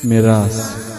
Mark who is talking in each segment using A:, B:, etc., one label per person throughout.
A: میراث.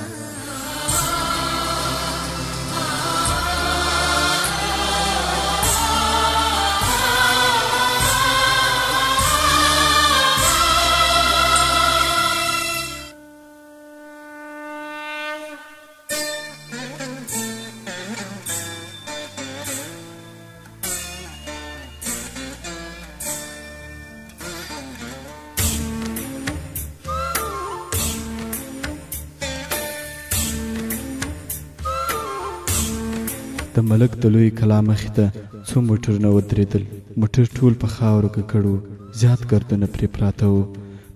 A: د ملک د لوی کلا مخې ته څو موټرونه ودرېدل. موټر ټول په خاورو ککړ وو، زیات ګردونه پرې پراته وو.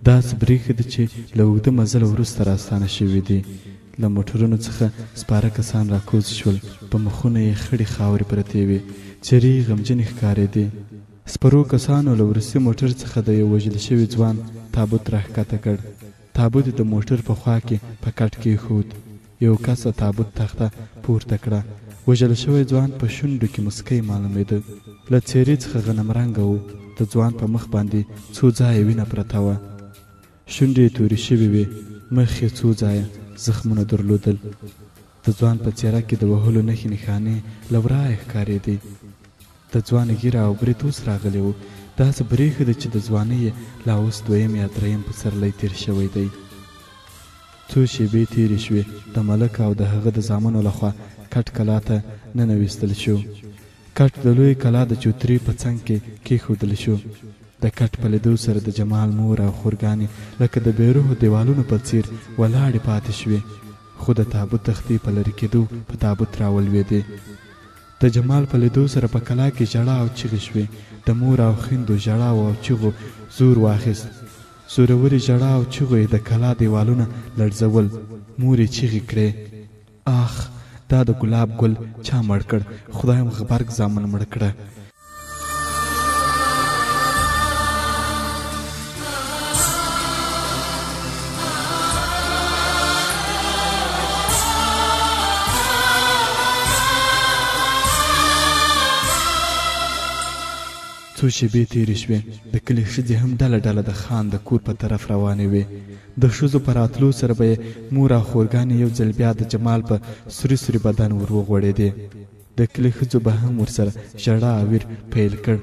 A: داسې برېښې ده چې له اوږده مزله وروسته راستانه شوي دي. له موټرونو څخه سپاره کسان راکوز شول، په مخونه یې خړې خاورې پرتې وې، څېرې یې غمجنې ښکارېدې. سپرو کسانو له وروستي موټر څخه د یو وژل شوي ځوان تابوت راښکته کړ. تابوت یې د موټر په خوا کې په کټ کېښود. یو کس د تابوت تخته پورته کړه. وژل شوی ځوان په شونډو کې مسکی معلومېده. له څېرې څخه غنمرنګه و. د ځوان په مخ باندې څو ځایه وینه پرته وه. شونډې یې تورې شوې وې، مخ یې څو ځایه زخمونه درلودل. د ځوان په څېره کې د وهلو نښې نښانې له ورایه ښکارېدې. د ځوان ږیره او برېت اوس راغلی و. داسې برېښه ده چې د ځوانۍ یې لا اوس دویم یا دریم پسرلی تېر شوی دی. څو شېبې تېرې شوې. د ملک او د هغه د زامنو لخوا کټ کلا ته ننویستل شو. کټ د لوی کلا د چوترې په څنګ کې کېښودل شو. د کټ په لیدو سره د جمال مور او خورګانې لکه د بېروحو دیوالونو په څېر ولاړې پاتې شوې، خو د تابوت تختې په لرې کېدو په تابوت راولوېدې. د جمال په لیدو سره په کلا کې ژړا او چیغې شوې. د مور او خویندو ژړاو او چیغو زور واخیست. زورورې ژړا او چیغو یې د کلا دیوالونه لړزول. مور یې چیغې کړې، آخ، دا د ګلاب ګل چا مړ کړ؟ خدای هم غبرګ زامن مړ کړه. څو شېبې تېرې شوې. د کلي ښځې هم ډله ډله د خان د کور په طرف روانې وې. د ښځو په راتلو سره به یې مور او خورګانې یو ځل بیا د جمال په سوري سوري بدن ور وغوړېدې. د کلي ښځو به هم ورسره ژړا او ویر پیل کړ.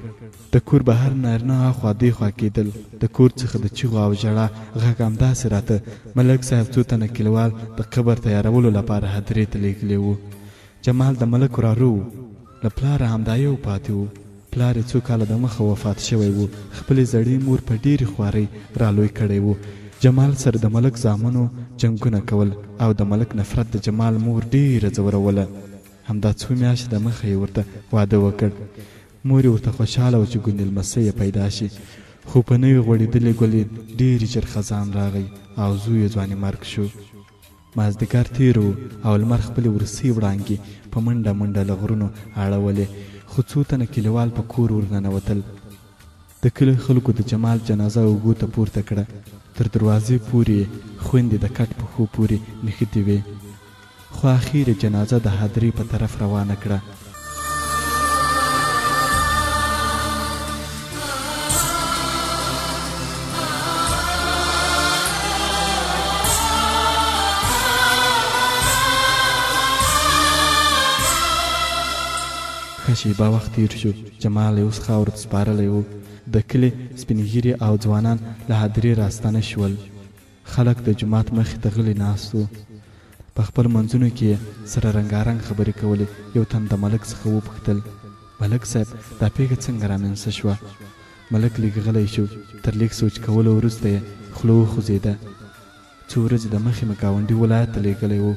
A: د کور بهر نارینه اخوا دېخوا کېدل. د کور څخه د چیغو او ژړا غږ همداسې راته. ملک صاحب څو تنه کلیوال د قبر تیارولو لپاره هدیرې ته لېږلي وو. جمال د ملک وراره و. له پلاره همدا یو پاتې و. پلار یې څو کاله د مخه وفات شوی و. خپلې زړې مور په ډېرې خوارۍ رالوی کړی و. جمال سره د ملک زامنو جنګونه کول او د ملک نفرت د جمال مور ډېره ځوروله. همدا څو میاشتې د مخه یې ورته واده وکړ. مور یې ورته خوشحاله و چې ګوندې لمسی یې پیدا شي، خو په نوې غوړېدلې ګل یې ډېرې ژر خزان راغی او زوی یې ځواني مرګ شو. مازدیګر تېر و او لمر خپلې وروستۍ وړانګې په منډه منډه له غرونو اړولې، خو څو تنه کلیوال په کور ورننوتل. د کلي خلکو د جمال جنازه اوږو ته پورته کړه. تر دروازې پورې خویندې د کټ پښو پورې نښتې وې، خو اخیر یې جنازه د هدیرې په طرف روانه کړه. ښه شېبه وخت تېر شو. جمال یې اوس خاورو ته سپارلی و. د کلي سپین ږیرې او ځوانان له هدیرې راستانه شول. خلک د جومات مخې ته غلي ناست وو. په خپل منځونو کې یې سره رنګارنګ خبرې کولې. یو تن د ملک څخه وپوښتل، ملک صاحب، دا پیښه څنګه رامنځته شوه؟ ملک لږ غلی شو. تر لږ سوچ کولو وروسته یې خوله وخوځېده. څو ورځې د مخې مې ګاونډي ولایت ته لېږلی و.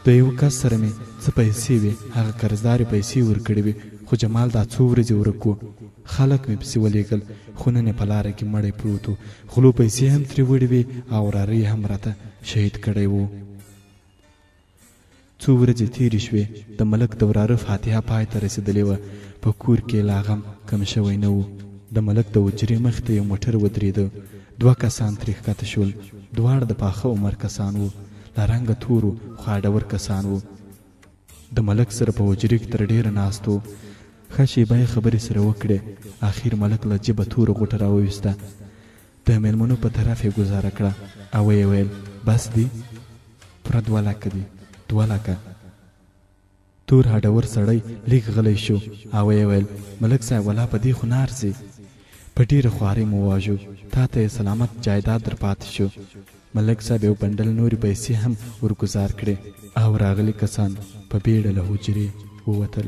A: د یو کس سره مې څه پیسې وې، هغه قرضدارې پیسې ورکړې وې، خو جمال دا څو ورځې ورک و. خلک مې پسې ولېږل، خو نن یې په لاره کې مړی پروت و. غلو پیسې هم ترې وړې وې او وراره یې هم راته شهید کړی و. څو ورځې تېرې شوې. د ملک د وراره فاتحه پای ته رسېدلې وه. په کور کې لا غم کم شوی نه و. د ملک د حجرې مخې ته یو موټر ودرېده. 2 کسان ترې ښکته شول. دواړه د پاخه عمر کسان وو. له رنګه تورو خو اډور کسان وو. د ملک سره په حجرې کې تر ډېره ناست و. ښه شېبه یې خبرې سره وکړې. اخر ملک له جیبه توره غوټه راوویسته. د مېلمنو په طرف یې ګوزاره کړه او ویې ویل، بس دی؟ پوره 2 لکه دي. 2 لکه. تور هډور سړی لیک غلی شو او یې ویل ملک صاحب ولا په دې خو نه ارزي. په ډېره خوارۍ مو واژو، تا ته یې سلامت جایداد در پاتې شو. ملک صاحب یو بنډل نورې پیسې هم ورګزار کړې او راغلي کسان په بیړه له حجرې ووتل.